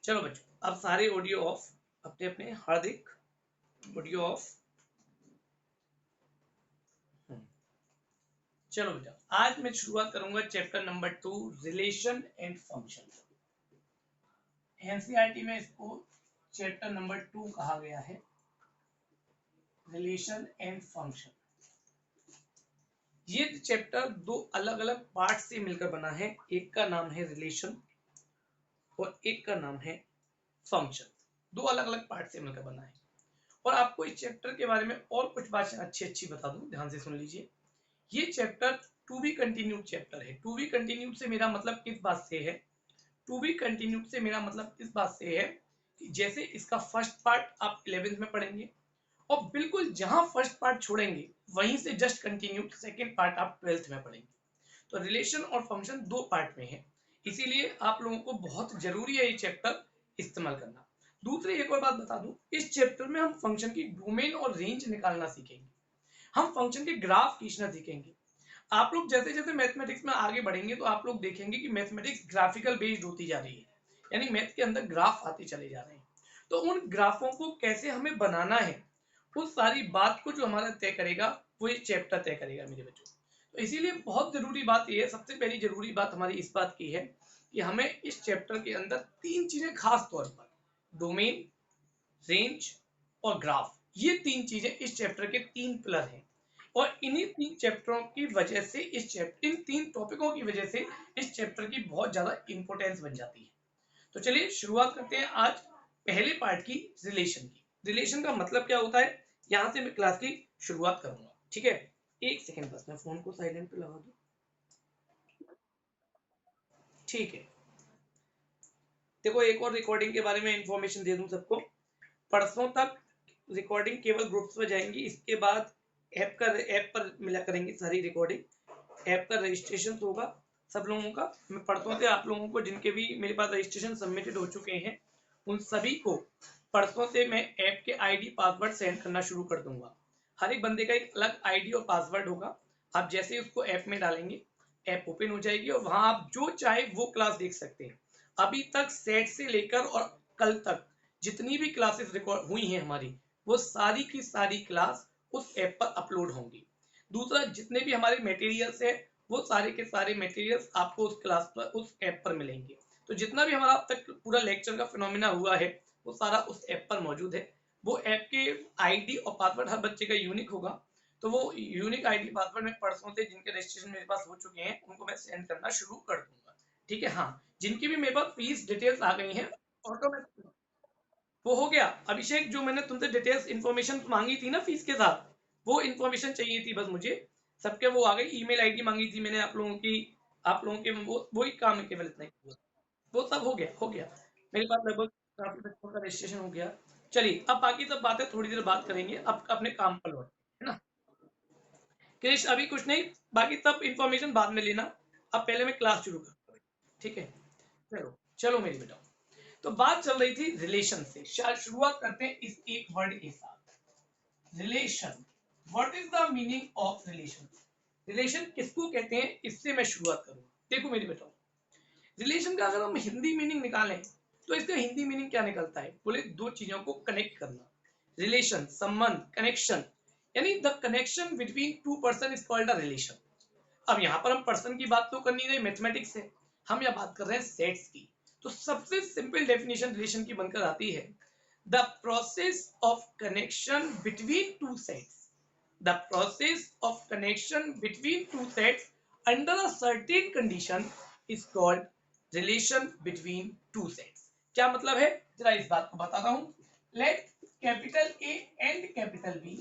चलो बच्चों, अब सारे ऑडियो ऑफ, अपने अपने हार्दिक ऑडियो ऑफ। चलो बेटा, आज मैं शुरुआत करूंगा chapter number 2, relation and function. NCERT में इसको चैप्टर नंबर 2 कहा गया है, रिलेशन एंड फंक्शन। ये चैप्टर दो अलग अलग पार्ट से मिलकर बना है, एक का नाम है रिलेशन और एक का नाम है फंक्शन। दो अलग अलग पार्ट से मिलकर बना है। और आपको इस चैप्टर के बारे में और कुछ बातें अच्छी अच्छी बता दूं, ध्यान से सुन लीजिए। ये chapter to be continued chapter है। टू बी कंटिन्यूड से मेरा मतलब किस बात से है? टू बी कंटिन्यूड से मेरा मतलब इस बात से है कि जैसे इसका फर्स्ट पार्ट आप 11th में पढ़ेंगे और बिल्कुल जहां फर्स्ट पार्ट छोड़ेंगे वहीं से जस्ट कंटिन्यूड सेकंड पार्ट आप 12th में पढ़ेंगे। तो रिलेशन और फंक्शन दो पार्ट में है, इसीलिए आप लोगों को बहुत जरूरी है ये चैप्टर इस्तेमाल करना। दूसरी एक और बात बता दूं, इस चैप्टर में हम फंक्शन की डोमेन और रेंज निकालना सीखेंगे। हम फंक्शन के ग्राफ खींचना सीखेंगे। आप लोग जैसे जैसे मैथमेटिक्स में आगे बढ़ेंगे तो आप लोग देखेंगे कि मैथमेटिक्स ग्राफिकल बेस्ड होती जा रही है, यानी मैथ के अंदर ग्राफ आते चले जा रहे हैं। तो उन ग्राफों को कैसे हमें बनाना है, उस सारी बात को जो हमारा तय करेगा वो ये चैप्टर तय करेगा मेरे बच्चों। तो इसीलिए बहुत जरूरी बात ये है, सबसे पहली जरूरी बात हमारी इस बात की है कि हमें इस चैप्टर के अंदर तीन चीजें खास तौर पर, डोमेन, रेंज और ग्राफ, ये तीन चीजें इस चैप्टर के तीन पिलर हैं। और इन्हीं तीन चैप्टरों की वजह से इन तीन टॉपिकों की वजह से इस चैप्टर की बहुत ज्यादा इंपॉर्टेंस बन जाती है। तो चलिए शुरुआत करते हैं आज पहले पार्ट की, रिलेशन की। रिलेशन का मतलब क्या होता है, यहां से मैं क्लास की शुरुआत करूंगा, ठीक है? एक सेकेंड बस, मैं फोन को साइलेंट पे लगा दूं, ठीक है? देखो, एक और रिकॉर्डिंग के बारे में इंफॉर्मेशन दे दूं सबको। परसों तक रिकॉर्डिंग केवल ग्रुप्स में जाएंगी, इसके बाद ऐप पर मिला करेंगी सारी रिकॉर्डिंग। ऐप का रजिस्ट्रेशन होगा सब लोगों का। मैं परसों से आप लोगों को, जिनके भी मेरे पास रजिस्ट्रेशन सबमिटेड हो चुके हैं, उन सभी को परसों से मैं ऐप के आईडी पासवर्ड सेंड करना शुरू कर दूंगा। हर एक बंदे का एक अलग आईडी और पासवर्ड होगा। आप जैसे ही उसको ऐप में डालेंगे, ऐप ओपन हो जाएगी और वहां आप जो चाहे वो क्लास देख सकते हैं। अभी तक सेट से लेकर और कल तक जितनी भी क्लासेस रिकॉर्ड हुई हैं हमारी, वो सारी की सारी क्लास उस ऐप पर अपलोड होंगी। दूसरा, जितने भी हमारे मटेरियल्स है, वो सारे के सारे मटेरियल्स आपको उस क्लास पर, उस ऐप पर मिलेंगे। तो जितना भी हमारा अब तक पूरा लेक्चर का फिनोमिना हुआ है, वो सारा उस ऐप पर मौजूद है। वो ऐप के आईडी और पासवर्ड हर बच्चे का यूनिक होगा। तो वो यूनिक आईडी पासवर्ड में परसों से जिनके रजिस्ट्रेशन मेरे पास हो चुके हैं उनको मैं सेंड करना शुरू कर दूंगा, ठीक है? हाँ, जिनकी भी मेरे पास फीस डिटेल्स आ गई हैं ऑटोमेटिक, वो हो गया। अभिषेक, जो मैंने तुमसे डिटेल्स इन्फॉर्मेशन मांगी थी ना फीस के साथ, वो इन्फॉर्मेशन चाहिए थी बस मुझे, सबके वो आ गई। ईमेल आईडी मांगी थी मैंने आप लोगों की, आप लोगों के वो ही काम है, केवल इतना ही। वो सब हो गया, हो गया। मेरे पास लगभग काफी बच्चों का रजिस्ट्रेशन हो गया। चलिए, अब बाकी सब बातें थोड़ी देर बात करेंगे, अब अपने काम पर लौट, है ना? क्रिश, अभी कुछ नहीं, बाकी सब इंफॉर्मेशन बाद में लेना। अब पहले मैं क्लास शुरू करता हूँ, ठीक है? चलो चलो मेरी बेटा, तो बात चल रही थी रिलेशन से। शायद शुरुआत करते हैं इस एक वर्ड के साथ, relation. What is the meaning of relation? Relation किसको कहते हैं, इससे मैं शुरुआत करूंगा। देखो मेरी बेटा, रिलेशन का अगर हम हिंदी मीनिंग निकालें तो इसका हिंदी मीनिंग क्या निकलता है? बोले दो चीजों को कनेक्ट करना। रिलेशन, संबंध, कनेक्शन, यानी the connection between to person is called a relation. अब यहाँ पर हम पर्सन की बात तो कर नहीं रहे, मैथमेटिक्स है, हम यहाँ बात कर रहे हैं सेट्स की। तो सबसे सिंपल डेफिनेशन रिलेशन की बनकर आती है, the process of connection between two sets. The process of connection between two sets under a certain condition is called relation between two sets. क्या मतलब है, जरा इस बात को बताता हूं। Let capital A and capital B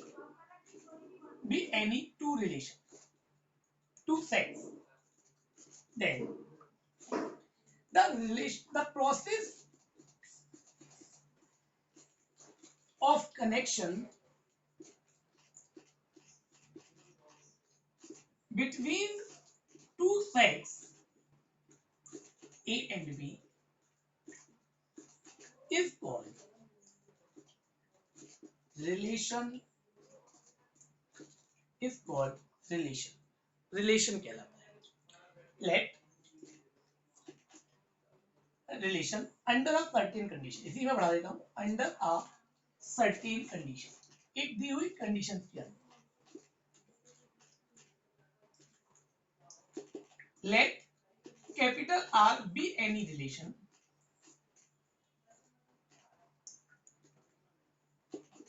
be any two relation, two sets, then the process of connection between two sets A and B is called relation, is called relation, relation कहलाता है। Let relation under a certain condition, इसी में बढ़ा देता हूं, under a certain condition, एक दी हुई condition के अंदर, let capital R be any relation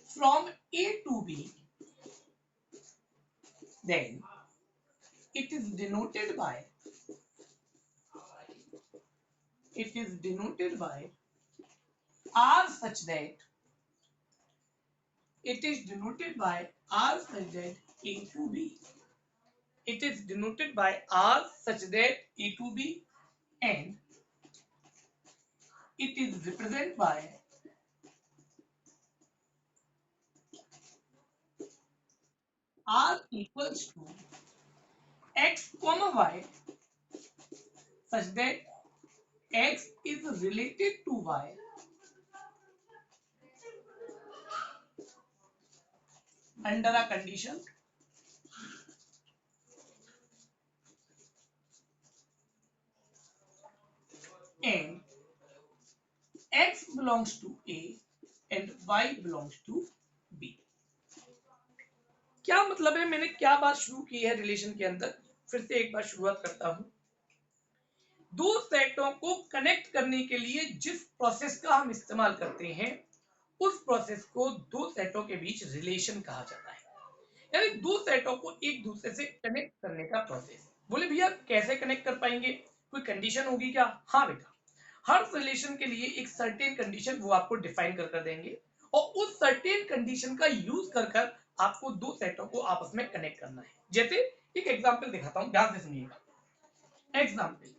from A to B, then it is denoted by R such that A to B. It is denoted by R such that A to B, and it is represented by R equals to X comma Y such that X is related to Y under a condition and X belongs to A and Y belongs to B. क्या मतलब है, मैंने क्या बात शुरू की है relation के अंदर, फिर से एक बार शुरुआत करता हूं। दो सेटों को कनेक्ट करने के लिए जिस प्रोसेस का हम इस्तेमाल करते हैं उस प्रोसेस को दो सेटों के बीच रिलेशन कहा जाता है, यानी दो सेटों को एक दूसरे से कनेक्ट करने का प्रोसेस। बोले भैया कैसे कनेक्ट कर पाएंगे, कोई कंडीशन होगी क्या? हाँ बेटा, हर रिलेशन के लिए एक सर्टेन कंडीशन वो आपको डिफाइन कर देंगे और उस सर्टेन कंडीशन का यूज कर आपको दो सेटों को आपस में कनेक्ट करना है। जैसे एक एग्जांपल दिखाता हूं, ध्यान से सुनिएगा। एग्जांपल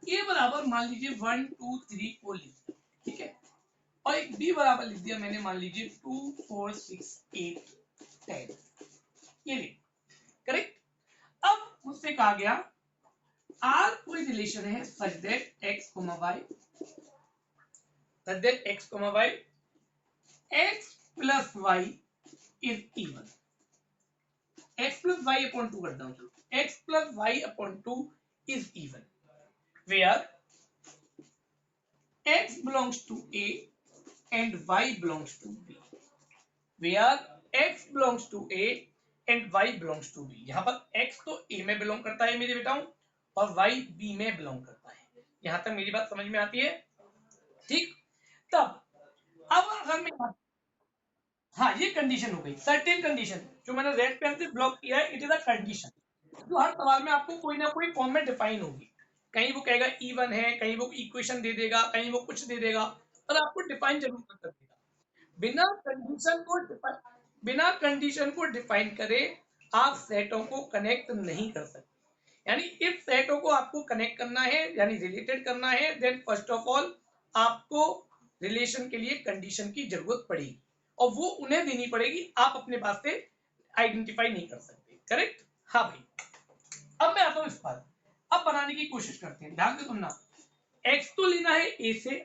ए बराबर मान लीजिए 1 2 3 4 लिख दिया, ठीक है, और एक बी बराबर लिख दिया मैंने मान लीजिए 2 4 6 8 10, ये लिख, करेक्ट। अब मुझसे कहा गया आर कोई रिलेशन है such that x comma y, such that x comma y x plus y is even, x plus y upon 2 करता हूं, x plus y upon 2 is even, where x belongs to A and y belongs to B, where x belongs to A and y belongs to B। यहाँ पर x तो A में belong करता है मेरे बेटाओं और y B में belong करता है। यहाँ तक मेरी बात समझ में आती है? ठीक, तब अब अगर मैं, हाँ ये कंडीशन हो गई, सर्टेन कंडीशन, जो मैंने रेड पेन से ब्लॉक किया है, इट इज अ कंडीशन जो हर सवाल में आपको कोई ना कोई फॉर्म में डिफाइन होगी। कहीं वो कहेगा इवन है, कहीं वो इक्वेशन दे देगा, कहीं वो कुछ दे देगा, पर आपको डिफाइन जरूर कर देगा। बिना कंडीशन को डिफाइन करे आप सेटों को कनेक्ट नहीं कर सकते। यानी इस सेटों को आपको कनेक्ट करना है यानी रिलेटेड करना है, देन फर्स्ट ऑफ ऑल आपको रिलेशन के लिए कंडीशन की जरूरत पड़ेगी और वो उन्हें देनी पड़ेगी, आप अपने पास से आइडेंटिफाई नहीं कर सकते, करेक्ट? हाँ भाई, अब मैं आता हूं इस पर, अब बनाने की कोशिश करते हैं, ध्यान से सुनना। x तो लेना है a से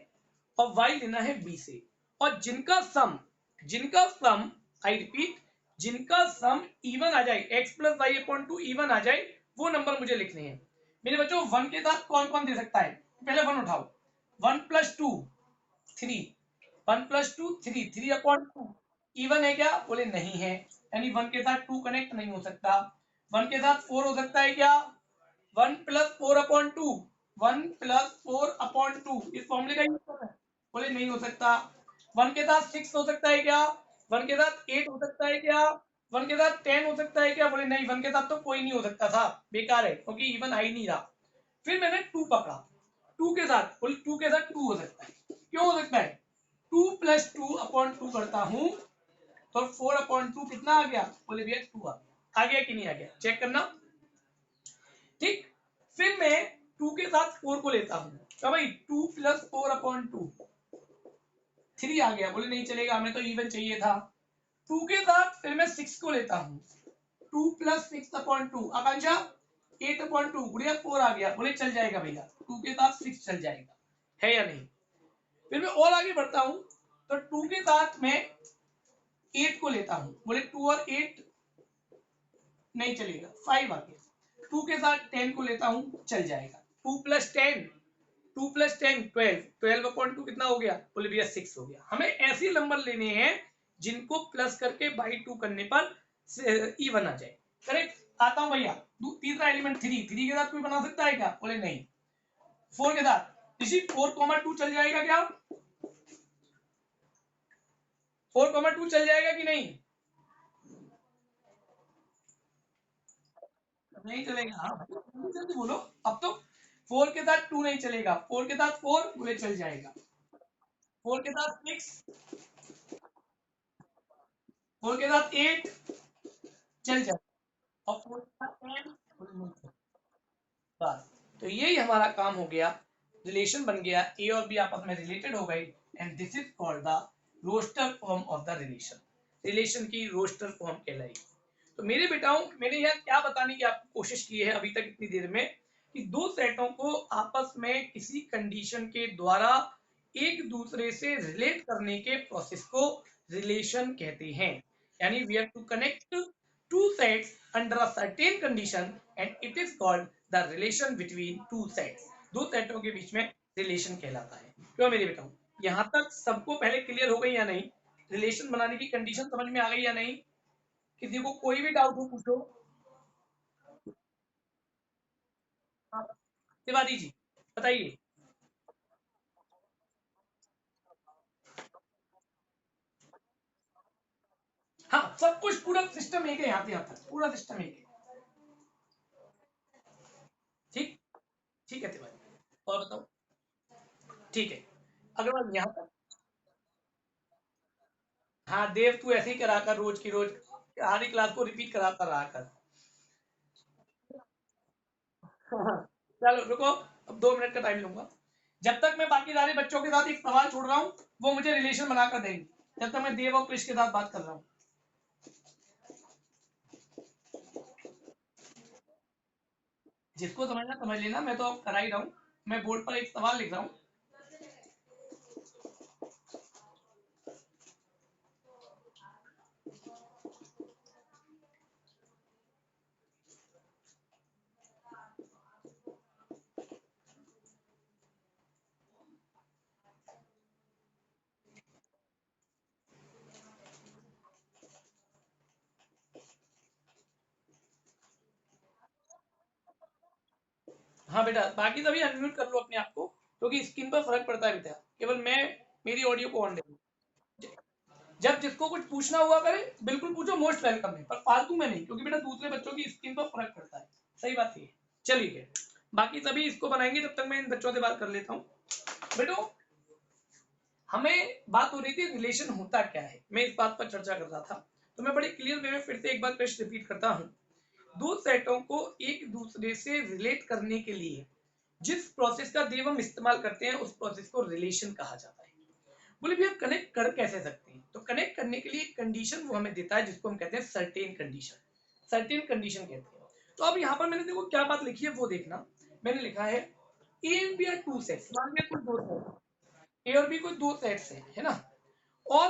और y लेना है b से, और जिनका सम आई रिपीट, जिनका सम इवन आ जाए, x plus y upon 2 even आ जाए, वो नंबर मुझे लिखने हैं। मेरे बच्चों 1 के साथ कौन कौन दे सकता है? पहले 1 उठाओ, 1 प्लस 2 3, 1 प्लस 2 3, 3 अपॉन 2 इवन है क्या? बोले नहीं है, यानी 1 के साथ 2 कनेक्ट नहीं हो सकता। 1 के साथ 4 हो सकता है क्या? 1 प्लस 4 अपॉन 2, 1 प्लस 4 अपॉन 2 इस फॉर्मूले का यूज कर रहे हैं, बोले नहीं हो सकता। 1 के साथ 6 हो सकता है क्या? 1 के साथ 8 हो सकता है क्या? 1 के साथ 10 हो सकता है क्या? बोले नहीं, 1 के साथ तो कोई नहीं हो सकता था, बेकार है क्योंकि इवन आ ही नहीं रहा। फिर मैंने 2 पकड़ा, 2 के साथ, बोले 2 के साथ 2 हो सकता है, क्यों हो सकता है? 2 प्लस 2 अपॉन 2 करता हूं तो 4 अपॉन 2 कितना आ गया? बोले भैया 2 आ गया कि नहीं आ गया, चेक करना। ठीक, फिर मैं 2 के साथ 4 को लेता हूं, तो भाई 2 प्लस 4 अपॉन 2 3 आ गया, बोले नहीं चलेगा, हमें तो इवन चाहिए था। 2 के साथ फिर मैं 6 को लेता हूं, 2 प्लस 6 अपॉन 2, आकांक्षा 8 अपॉन 2 गुड़िया 4 आ गया, बोले चल जाएगा भैया, 2 के साथ 6 चल जाएगा, है या नहीं? फिर मैं और आगे बढ़ता हूं, तो 2 के साथ मैं 8 को लेता हूं, बोले 2 और 8 नहीं चलेगा, 5 आ गया। 2 के साथ 10 को लेता हूं, चल जाएगा, 2 प्लस 10 2 प्लस 10 12, 12/2 कितना हो गया? बोले भैया 6 हो गया। हमें ऐसे नंबर लेने हैं जिनको प्लस करके बाई 2 करने पर इवन आ जाए। करेक्ट। आता हूं भैया, तीसरा एलिमेंट 3 के साथ कोई बना सकता है क्या? बोले नहीं। 4 के साथ इसी 4,2 चल जाएगा क्या? 4,2 चल जाएगा कि नहीं? नहीं चलेगा। हाँ जल्दी बोलो। अब तो 4 के साथ 2 नहीं चलेगा, 4 के साथ 4 बोले चल जाएगा, 4 के साथ 6, 4 के साथ 8 चल जाएगा, और 4 के साथ 10 बोले नहीं चलेगा। बस तो यही हमारा काम हो गया, रिलेशन बन गया, ए और बी आपस में रिलेटेड हो गई, and this is called the roster form of the relation. Relation की रोस्टर फॉर्म कहलाएगी। तो मेरे बेटाओं, मैंने यहाँ क्या बताने की आपको कोशिश की है अभी तक इतनी देर में, कि दो सेटों को आपस में किसी कंडीशन के द्वारा एक दूसरे से रिलेट करने के प्रोसेस को रिलेशन कहते हैं। यानी we have to connect two sets under a certain condition and it is called the relation between two sets। दो सेटों के बीच में रिलेशन कहलाता है। क्यों मेरे बेटा, यहां तक सबको पहले क्लियर हो गई या नहीं? रिलेशन बनाने की कंडीशन समझ में आ गई या नहीं? किसी को कोई भी डाउट हो पूछो। तिवारी जी बताइए। हाँ सब कुछ पूरा सिस्टम एक है, यहाँ से यहाँ तक पूरा सिस्टम एक है। ठीक, ठीक है तिवारी, और बताओ। ठीक है, अगर बात यहाँ तक। हाँ देव, तू ऐसे ही करा कर रोज की रोज हमारी क्लास को रिपीट कराता रहा कर। हाँ, चलो रुको, अब 2 मिनट का टाइम लूंगा। जब तक मैं बाकी सारे बच्चों के साथ एक सवाल छोड़ रहा हूँ, वो मुझे रिलेशन बनाकर देंगे, जब तक मैं देव और कृष्ण के साथ बात कर रहा हूँ। जिसको समझना समझ लेना, मैं तो करा ही रहा हूँ। मैं बोर्ड पर एक सवाल लिख रहा हूँ। हाँ बेटा, बाकी सभी अनम्यूट कर लो अपने आप को, क्योंकि स्क्रीन पर फर्क पड़ता है बेटा। केवल मैं मेरी ऑडियो को ऑन देखूँ। जब जिसको कुछ पूछना हुआ करे बिल्कुल पूछो, मोस्ट वेलकम है, पर फालतू में नहीं, क्योंकि बेटा दूसरे बच्चों की स्क्रीन पर फर्क पड़ता है। सही बात है। चलिए बाकी सभी इसको बनाएंगे, जब तक मैं इन बच्चों से बात कर लेता हूँ। बेटो, हमें बात हो रही थी रिलेशन होता क्या है, मैं इस बात पर चर्चा कर रहा था। तो मैं बड़े क्लियर वे में फिर से एक बार क्वेश्चन रिपीट करता हूँ। दो सेटों को एक दूसरे से रिलेट करने के लिए जिस प्रोसेस का देव हम इस्तेमाल करते हैं, उस प्रोसेस को रिलेशन कहा जाता है। बोले भैया कनेक्ट कर कैसे सकते हैं? तो कनेक्ट करने के लिए एक कंडीशन वो हमें देता है, जिसको हम कहते हैं सर्टेन कंडीशन। सर्टेन कंडीशन कहते हैं। तो अब यहाँ पर मैंने देखो क्या बात लिखी है वो देखना। मैंने लिखा है A and B are two sets, मान लिया कुछ दो सेट, ए और बी कोई दो सेट्स है ना। और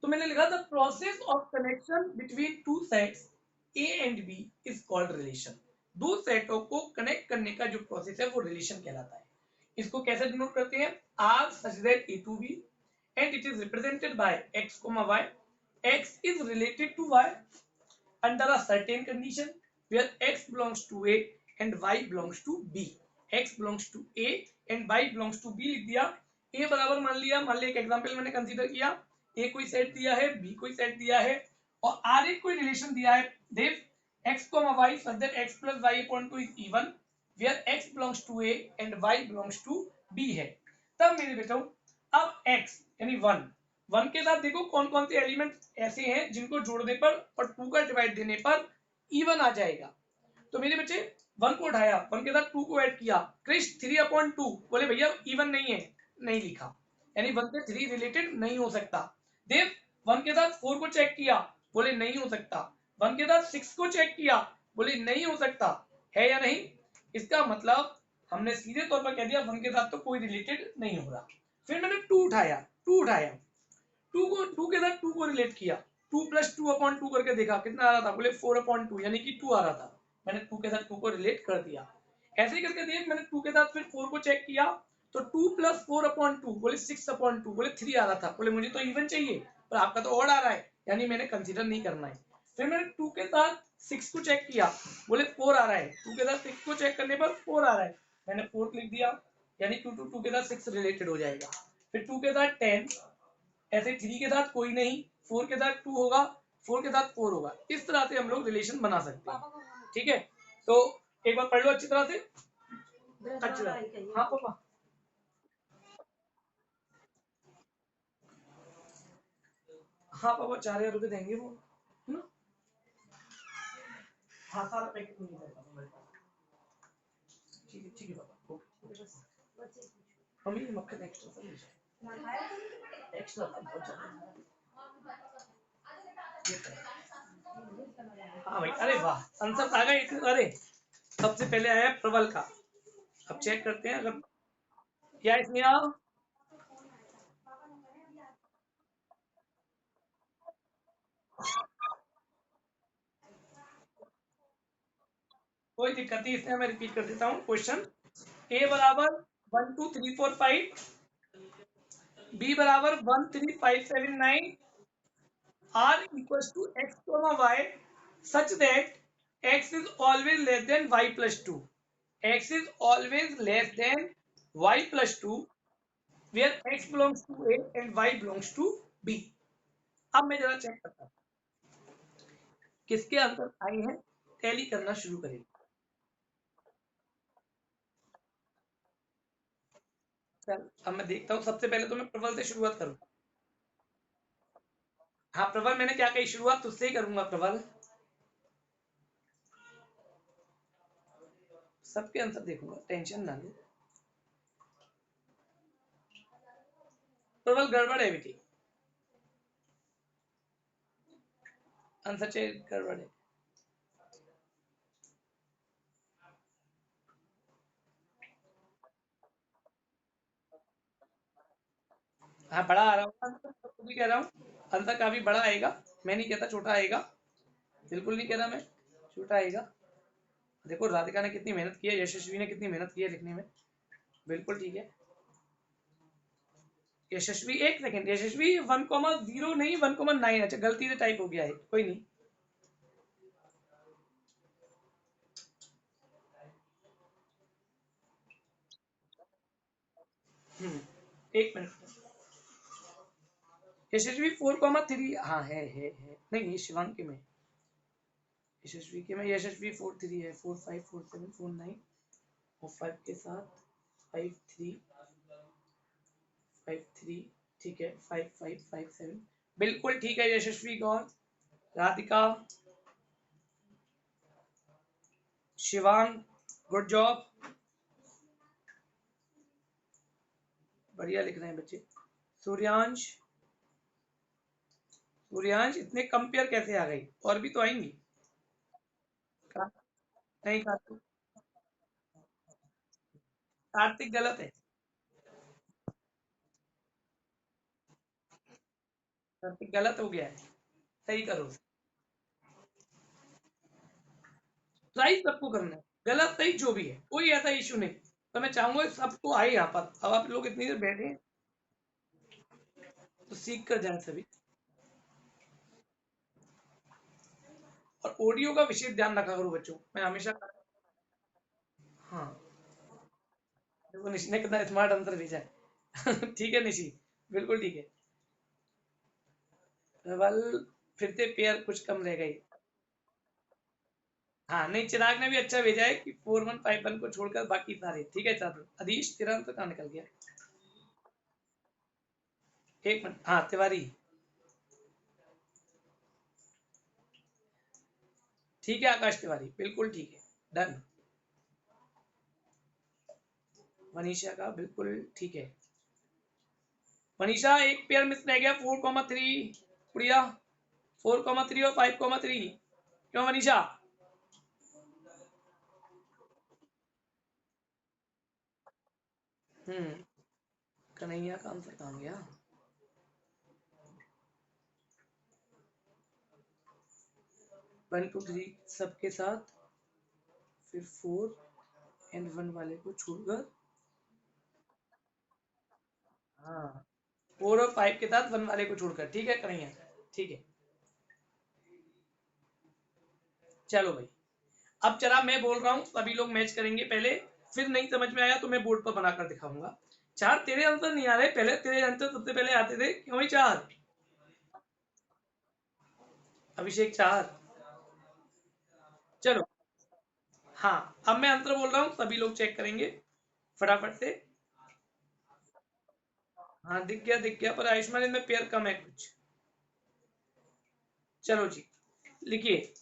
तो मैंने लिखा था process of connection between two sets A and B is called relation. दो सेटों को कनेक्ट करने का जो प्रोसेस है वो रिलेशन कहलाता है। इसको कैसे डिनोट करते हैं? R such that A to B and it is represented by x comma y। x is related to y under a certain condition where x belongs to a and y belongs to b। x belongs to a and y belongs to b लिख दिया। a बराबर मान लिया एक example मैंने consider किया, a कोई set दिया है, b कोई सेट दिया है, और r एक कोई रिलेशन दिया है। देव x y such that x plus y upon 2 is even where x belongs to a and y belongs to b है। तब मेरे बेटा अब x यानी 1 के साथ देखो कौन कौन से एलिमेंट ऐसे हैं जिनको जोड़ने पर और 2 का डिवाइड देने पर इवन आ जाएगा। तो मेरे बच्चे 1 को उठाया, 1 के साथ 2 को ऐड किया, क्रिश 3/2 बोले भैया इवन नहीं है, नहीं लिखा, यानी 1 से 3 रिलेटेड नहीं हो सकता। देव 1 के साथ 4 को चेक किया, बोले नहीं हो सकता। 1 के साथ 6 को चेक किया, बोले नहीं हो सकता। है या नहीं? इसका मतलब हमने सीधे तौर पर कह दिया 1 के साथ तो कोई रिलेटेड नहीं हो रहा। फिर मैंने 2 उठाया, 2 के साथ 2 को रिलेट किया, 2 + 2/2 करके देखा कितना आ रहा था, बोले 4/2 यानी कि 2 आ रहा था। मैंने 2 के साथ 2 को रिलेट कर दिया। ऐसे ही करके देख, मैंने 2 के साथ फिर 4 को चेक किया तो 2 + 4/2 बोले 6/2 बोले 3 आ रहा था, बोले मुझे तो इवन चाहिए पर आपका तो ऑड आ रहा है, यानी मैंने कंसीडर नहीं करना है। फिर मैंने 2 के साथ 6 को चेक किया, बोले 4 आ रहा है, 2 के साथ 6 को चेक करने पर 4 आ रहा है, मैंने 4 लिख दिया, यानी 2 के साथ 6 रिलेटेड हो जाएगा। फिर 2 के साथ 10, ऐसे 3 के साथ कोई नहीं, 4 के साथ 2 होगा, 4 के साथ 4 होगा, इस तरह से हम लोग रिलेशन बना सकते हैं। ठीक है, तो एक बार पढ़ लो अच्छी तरह से। अच्छा, हाँ पापा, हाँ पापा 4,000 रुपये देंगे वो, है ना? हाँ सारा पैकेट नहीं देगा, ठीक है पापा, ओके। मम्मी मक्खन एक्स्ट्रा सब ले जाए, एक्स्ट्रा सब बहुत ज्यादा। हाँ भाई, अरे वाह, आंसर आ गए इतने। अरे सबसे पहले आया प्रबल का, अब चेक करते हैं अगर क्या इसमें आ। कोई दिक्कत नहीं, इसमें मैं रिपीट कर देता हूँ क्वेश्चन। ए बराबर 1 2 3 4 5, बी बराबर 1 3 5 7 9, R equal to x comma y such that x is always less than y plus 2, x is always less than y plus 2, where x belongs to a and y belongs to b। अब मैं जरा check करता हूँ किसके answer आए हैं, tally करना शुरू करेंगे। चल अब मैं देखता हूँ, सबसे पहले तो मैं प्रबल से शुरुआत करूँ। हाँ प्रबल, मैंने क्या कही, शुरुआत तुझसे ही करूंगा प्रबल, सबके आंसर देखूंगा, टेंशन ना लो। प्रबल गड़बड़ है बेटी, आंसर चेक गड़बड़ है। हाँ बड़ा आ रहा हूँ, भी कह रहा हूँ आंसर काफी बड़ा आएगा, मैं नहीं कहता छोटा आएगा, बिल्कुल नहीं कह रहा मैं छोटा आएगा। देखो राधिका ने कितनी मेहनत की है, यशस्वी ने कितनी मेहनत की है लिखने में, बिल्कुल ठीक है। यशस्वी, एक सेकंड, यशस्वी 1,0 नहीं 1,9, अच्छा गलती से टाइप हो गया है, कोई नहीं। एक मिनट, यशस्वी 4,3, हाँ है नहीं, ये शिवांग के में, यशस्वी के में यशस्वी 4,3 है, 4,5 4,7 4,9 और 5 के साथ 5,3 5,3, ठीक है 5,5 5,7, बिल्कुल ठीक है यशस्वी गौर, राधिका, शिवांग, गुड जॉब, बढ़िया लिख रहे हैं बच्चे। सूर्यांश, सूर्यांश इतने कम पेयर कैसे आ गई, और भी तो आएंगी। नहीं कार्तिक, कार्तिक गलत है, कार्तिक गलत हो गया है, सही करो, ट्राई सबको करना है, गलत सही जो भी है कोई ऐसा इशू नहीं, तो मैं चाहूंगा सबको आए यहाँ पर। अब आप लोग इतनी देर बैठे हैं तो सीख कर जाए सभी, और ऑडियो का विशेष ध्यान रखा करो बच्चों, मैं हमेशा। हाँ देखो निशी ने कितना स्मार्ट आंसर भेजा है ठीक है निशी, बिल्कुल ठीक है। प्रबल, फिर से पेयर कुछ कम रह गई। हाँ नहीं, चिराग ने भी अच्छा भेजा है कि 4,151 को छोड़कर बाकी सारे ठीक है। छात्र अधीश तेरा तो कहाँ निकल गया, एक मिनट, हाँ तिवारी, ठीक है आकाश तिवारी, बिल्कुल ठीक है, डन। मनीषा का बिल्कुल ठीक है, मनीषा एक पेयर मिस रह गया, 4,3, गुड़िया 4,3 और 5,3, क्यों मनीषा? कन्हैया का आंसर कहाँ गया, 1 2 3 सबके साथ, फिर 4 N1 वाले को छोड़कर, हाँ 4 और 5 के साथ 1 वाले को छोड़कर, ठीक है करेंगे, ठीक है। चलो भाई, अब चला मैं बोल रहा हूँ, सभी लोग मैच करेंगे पहले, फिर नहीं समझ में आया तो मैं बोर्ड पर बनाकर दिखाऊंगा। चार तेरे आंसर नहीं आ रहे, पहले तेरे आंसर सबसे पहले आते थे, क्यों भाई चार? अभिषेक चार। चलो, हाँ अब मैं आंसर बोल रहा हूँ, सभी लोग चेक करेंगे फटाफट से। हाँ दिख गया, पर आयुष्मान इनमें पेयर कम है कुछ। चलो जी, लिखिए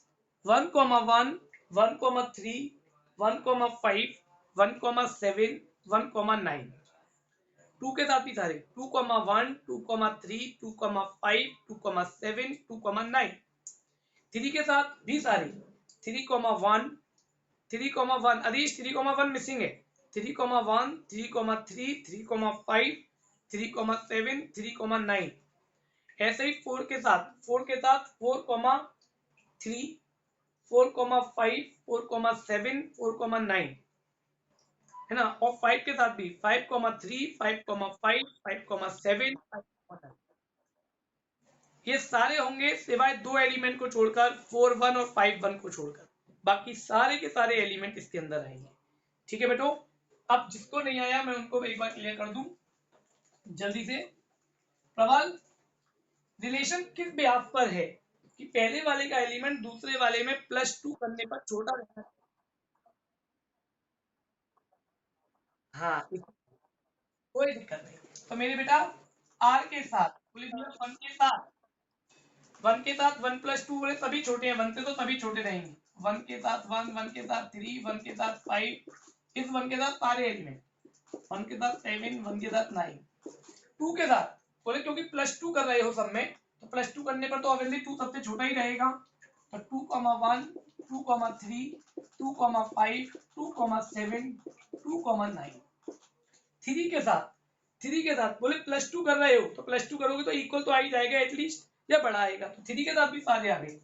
1,1, 1,3, 1,5, 1,7, 1,9। 2 के साथ भी सारे 2,1, 2,3, 2,5, 2,7, 2,9। 3 के साथ भी सारे 3,1, 3,1, अदीश 3,1 मिसिंग है, 3,1, 3,3, 3,5, 3,7, 3,9। ऐसे ही 4 के साथ 4,3, 4,5, 4,7, 4,9 है ना, और 5 के साथ भी 5,3, 5,5, 5,7, 5,9। ये सारे होंगे सिवाय 2 एलिमेंट को छोड़कर, 4,1 और 5,1 को छोड़कर, बाकी सारे के सारे एलिमेंट इसके अंदर आएंगे। ठीक है बेटो, अब जिसको नहीं आया मैं उनको एक बार क्लियर कर दूं जल्दी से। प्रबल, रिलेशन किस ब्याज पर है कि पहले वाले का एलिमेंट दूसरे वाले में +2 करने पर छोटा रहता है? हाँ, कोई दिक्कत नहीं। तो मेरे बेटा आर के साथ बोले भैया, 1 के साथ, 1 के साथ 1+2 बोले सभी छोटे हैं, 1 से तो सभी छोटे रहेंगे। 1 के साथ 1, 1 के साथ 3, 1 के साथ 5, इस 1 के साथ सारे एलिमेंट, 1 के साथ 7, 1 के साथ 9। 2 के साथ बोले क्योंकि +2 कर रहे हो सब में, तो +2 करने पर तो ऑब्वियसली 2 सबसे छोटा ही रहेगा, तो 2,1, 2,3, 2,5, 2,7, 2,9। 3 के साथ, 3 के साथ बोले +2 कर रहे हो, तो +2 करोगे तो इक्वल तो आ ही जाएगा एटलीस्ट, या बड़ा आएगा, तो 3 के साथ भी सारे आ गए,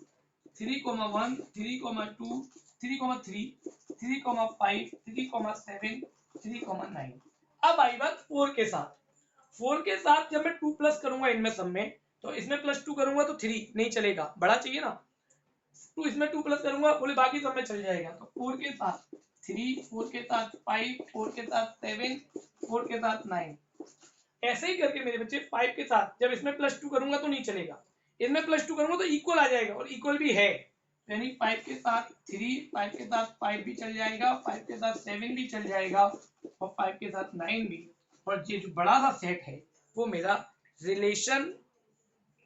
3,1, 3,2, 3,3, 3,5, 3,7, 3,9। अब आई बात 4 के साथ। 4 के साथ जब मैं 2 प्लस करूंगा इनमें सब में, तो इसमें +2 करूंगा तो 3 नहीं चलेगा, बड़ा चाहिए ना, तो इसमें 2 प्लस करूंगा बोले बाकी सब में चल जाएगा, तो 4 के साथ 3, 4 के साथ 5, 4 के साथ 7, 4 के साथ 9। ऐसे ही करके मेरे बच्चे 5 के साथ जब इसमें +2 करूंगा तो नहीं चलेगा, इसमें +2 करूंगा तो इक्वल आ जाएगा, और इक्वल भी है, यानी 5 के साथ 3, 5 के साथ 5 भी चल जाएगा, 5 के साथ 7 भी चल जाएगा, और 5 के साथ 9 भी। और ये जो बड़ा सा सेट है वो मेरा रिलेशन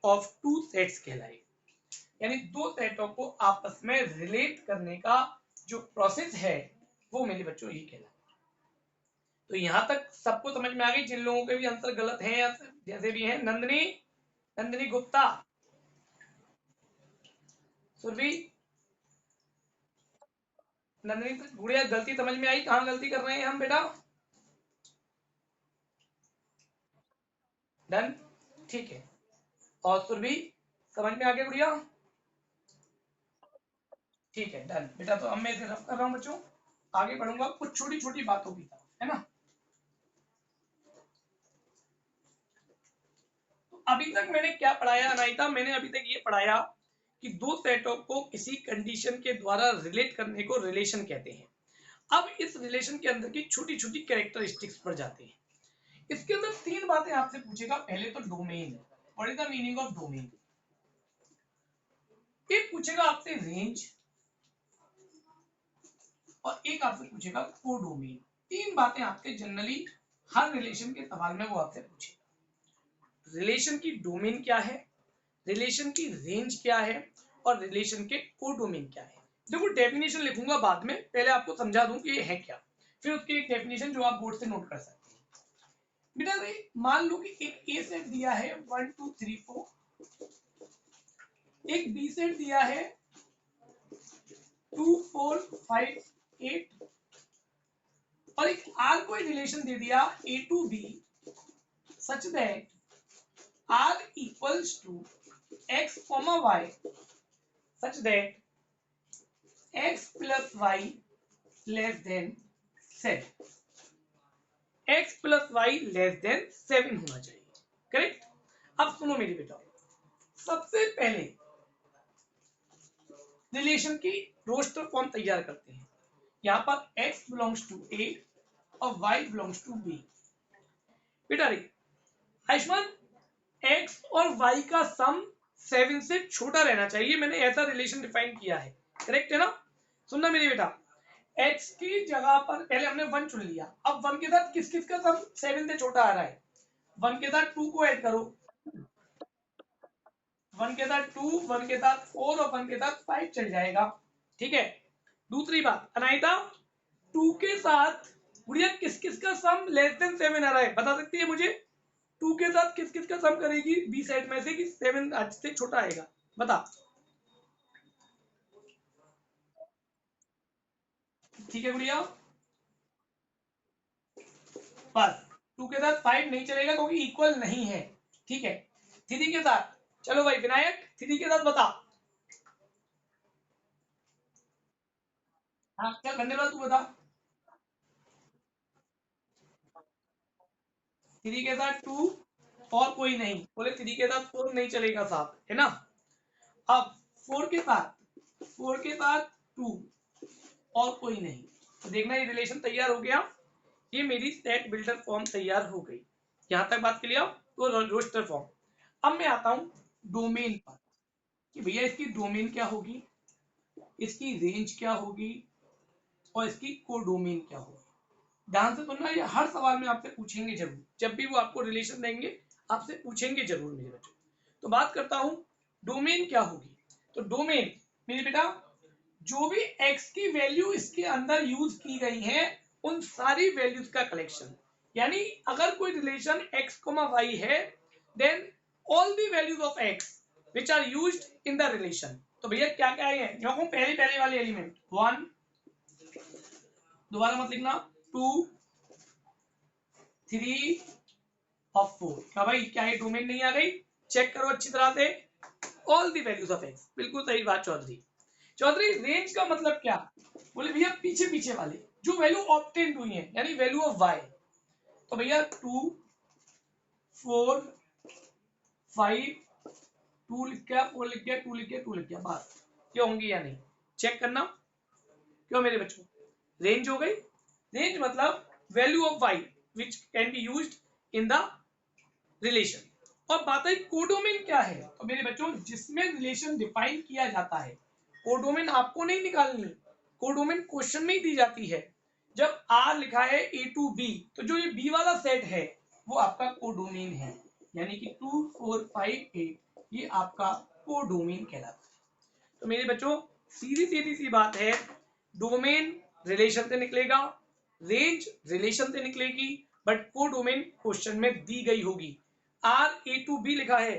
ऑफ 2 सेट्स कहलाएगा, यानी 2 सेटों को आपस में रिलेट करने का जो प्रोसेस है वो मेरे बच्चों ये कहलाता है। तो यहां तक सबको समझ में आ गई? जिन लोगों के भी आंसर गलत है या जैसे भी है, नंदिनी गुप्ता, सुरभि, नंदिनी गुड़िया, गलती समझ में आई? कहाँ गलती कर रहे हैं हम बेटा? डन, ठीक है। और सुरभि, समझ में आ गया गुड़िया? ठीक है डन बेटा, तो अब मैं इसे रफ कर रहा हूँ बच्चों, आगे बढ़ूंगा कुछ छोटी छोटी बातों की तरफ, है ना। तो अभी तक मैंने क्या पढ़ाया अनायता? मैंने अभी तक ये पढ़ाया कि 2 सेटों को किसी कंडीशन के द्वारा रिलेट करने को रिलेशन कहते हैं। अब इस रिलेशन के अंदर की छोटी छोटी कैरेक्टरिस्टिक्स पर जाते हैं। इसके अंदर 3 बातें आपसे पूछेगा। पहले तो domain, what is the meaning of domain. एक पूछेगा आपसे रेंज, और एक आपसे पूछेगा कोडोमेन। 3 बातें आपके जनरली हर रिलेशन के सवाल में वो आपसे पूछेगा। रिलेशन की डोमेन क्या है, रिलेशन की रेंज क्या है, और रिलेशन के कोडोमेन क्या है। देखो डेफिनेशन लिखूंगा बाद में, पहले आपको समझा दूं कि ये है क्या, फिर उसकी एक डेफिनेशन जो आप बोर्ड से नोट कर सकते हैं। बेटा मान लो कि एक ए सेट दिया है 1 2 3 4, एक बी सेट दिया है 2 4 5 8, और एक आर कोई रिलेशन दे दिया a to b such that r equals to x comma y such that x plus y less than 7, x plus y less than 7 होना चाहिए, करेक्ट। अब सुनो मेरी बेटा, सबसे पहले रिलेशन की रोस्टर फॉर्म तैयार करते हैं। यहाँ पर x बिलोंग्स टू a और y बिलोंग्स टू b। बेटा रे आयुष्मान, x और y का सम 7 से छोटा रहना चाहिए, मैंने ऐसा रिलेशन डिफाइन किया है, करेक्ट है ना। सुनना मेरे बेटा, x की जगह पर पहले हमने 1 चुन लिया, अब 1 के साथ किस किस का सम 7 से छोटा आ रहा है, 1 के साथ 2 को ऐड करो, 1 के साथ 2, 1 के साथ 4 और 1 के साथ 5 चल जाएगा, ठीक है। दूसरी बात अनायता, 2 के साथ गुड़िया किस किस का सम लेस देन 7 आ रहा है, बता सकती है मुझे? 2 के साथ किस किस का सम करेगी बी सेट में से कि 7 आज से छोटा आएगा, बता। ठीक है गुड़िया, बस 2 के साथ 5 नहीं चलेगा क्योंकि इक्वल नहीं है, ठीक है। 3 के साथ, चलो भाई विनायक 3 के साथ बता। हाँ चल धन्यवाद, तू बता। 3 के साथ 2 और कोई नहीं, बोले 3 के साथ 4 नहीं चलेगा साहब, है ना। अब 4 के साथ 2 और कोई नहीं, तो देखना ये रिलेशन तैयार हो गया, ये मेरी सेट बिल्डर फॉर्म तैयार हो गई। यहां तक बात क्लियर, तो रोस्टर फॉर्म। अब मैं आता हूं डोमेन पर कि भैया इसकी डोमेन क्या होगी, इसकी रेंज क्या होगी और इसकी कोडोमेन क्या होगी। ध्यान से सुनना, ये हर सवाल में आपसे पूछेंगे जरूर, जब भी वो आपको रिलेशन देंगे आपसे पूछेंगे जरूर मेरे बच्चों। तो बात करता हूं डोमेन क्या होगी। तो डोमेन मेरे बेटा, जो भी x की वैल्यू इसके अंदर यूज की गई है उन सारी वैल्यूज का कलेक्शन, यानी अगर कोई रिलेशन x, y है, then all the values of x which are used in the relation। तो भैया क्या क्या है, जो पहले पहले वाले एलिमेंट 1, दोबारा मत लिखना, 2, 3 और 4। क्या भाई क्या ये डोमेन नहीं आ गई? चेक करो अच्छी तरह से, all the values of x, बिल्कुल सही बात चौधरी। चौधरी रेंज का मतलब क्या, बोले भैया पीछे पीछे वाले जो वैल्यू ऑब्टेन हुई है, यानी वैल्यू ऑफ वाई। तो भैया 2, 4, 5, 2 लिख गया, 4 लिख गया, 2 लिख गया, 2 लिख गया, बस ये होंगी या नहीं चेक करना। क्यों मेरे बच्चों, रेंज हो गई। रेंज मतलब value of y which can be used in the relation. और बात है कोडोमेन क्या है, तो मेरे बच्चों जिसमें रिलेशन डिफाइन किया जाता है, कोडोमेन आपको नहीं निकालनी, कोडोमेन क्वेश्चन में ही दी जाती है। जब आर लिखा है ए टू बी, तो जो ये बी वाला सेट है वो आपका कोडोमेन है, यानी कि 2, 4, 5, 8 ये आपका कोडोमेन कहलाता है। तो मेरे बच्चों सीधी सीधी सी बात है, डोमेन रिलेशन से निकलेगा, रेंज रिलेशन से निकलेगी, बट कोडोमेन क्वेश्चन में दी गई होगी। आर ए टू बी लिखा है,